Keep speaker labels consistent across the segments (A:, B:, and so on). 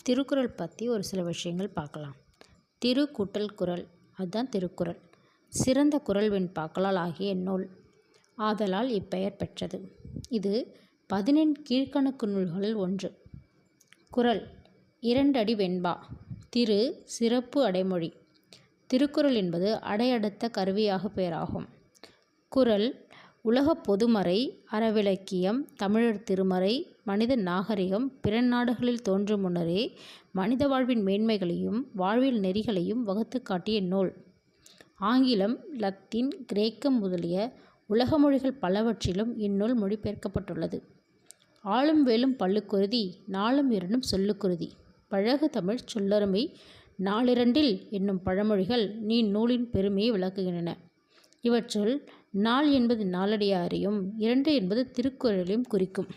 A: திருக்குறள் பற்றி ஒரு சில விஷயங்கள் பார்க்கலாம். திரு கூட்டல் குறள், அதுதான் திருக்குறள். சிறந்த குறள் வெண்பாக்களால் ஆகிய நூல் ஆதலால் இப்பெயர் பெற்றது. இது 14 கீழ்க்கணக்கு நூல்களில் ஒன்று. குறள் 2 அடி வெண்பா. திரு சிறப்பு அடைமொழி. திருக்குறள் என்பது அடையடுத்த கருவியாக பெயராகும். குறள் உலகப் பொதுமறை, அறவிலக்கியம், தமிழர் திருமறை, மனித நாகரிகம், பிற நாடுகளில் தோன்றும் முன்னரே மனித வாழ்வின் மேன்மைகளையும் வாழ்வியல் நெறிகளையும் வகுத்து காட்டிய நூல். ஆங்கிலம், லத்தீன், கிரேக்கம் முதலிய உலக மொழிகள் பலவற்றிலும் இந்நூல் மொழிபெயர்க்கப்பட்டுள்ளது. ஆளும் வேலும் பல்லுக்குறுதி, நாளும் இரண்டும் சொல்லுக்குறுதி, பழகு தமிழ் சொல்லருமை, நாளிரண்டில் என்னும் பழமொழிகள் நூலின் பெருமையை விளக்குகின்றன. இவற்றுள் நாள் என்பது நாலடியாரையும், 2 என்பது திருக்குறளையும் குறிக்கும்.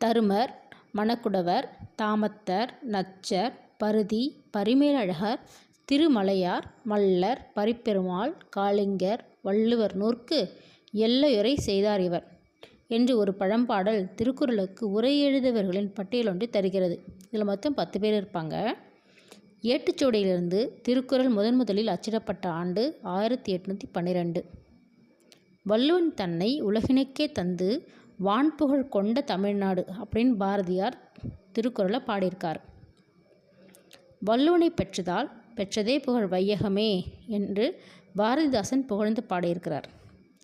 A: தருமர், மணக்குடவர், தாமத்தர், நச்சர், பருதி, பரிமேலழகர், திருமலையார், மல்லர், பரிப்பெருமாள், காளிங்கர், வள்ளுவர் நூற்கு எல்லையுரை செய்தார் இவர் என்று ஒரு பழம்பாடல் திருக்குறளுக்கு உரை எழுதியவர்களின் பட்டியலொன்றை தருகிறது. இதில் மொத்தம் 10 பேர் இருப்பாங்க. ஏட்டுச்சுவடியிலிருந்து திருக்குறள் முதலில் அச்சிடப்பட்ட ஆண்டு 1812. வள்ளுவன் தன்னை உலகினுக்கே தந்து வான்புகழ் கொண்ட தமிழ்நாடு அப்படின்னு பாரதியார் திருக்குறளை பாடியிருக்கார். வள்ளுவனை பெற்றதே புகழ் வையகமே என்று பாரதிதாசன் புகழ்ந்து பாடியிருக்கிறார்.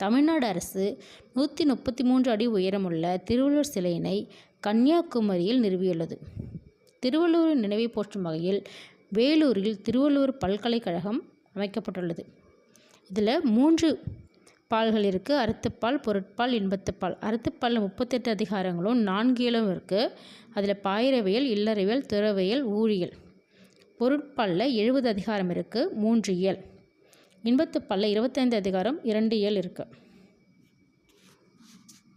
A: தமிழ்நாடு அரசு 133 அடி உயரமுள்ள திருவள்ளுவர் சிலையினை கன்னியாகுமரியில் நிறுவியுள்ளது. திருவள்ளுவரின் நினைவை போற்றும் வகையில் வேலூரில் திருவள்ளுவர் பல்கலைக்கழகம் அமைக்கப்பட்டுள்ளது. இதில் 3 பால்கள் இருக்குது. அறத்துப்பால், பொருட்பால், இன்பத்துப்பால். அறத்துப்பாலில் 38 அதிகாரங்களும் 4 இயலும் இருக்குது. அதில் பாயிரவியல், இல்லறவியல், துறவியல், ஊழியல். பொருட்பாலில் 70 அதிகாரம் இருக்குது, 3 இயல். இன்பத்துப்பாலில் 25 அதிகாரம், 2 இயல் இருக்குது.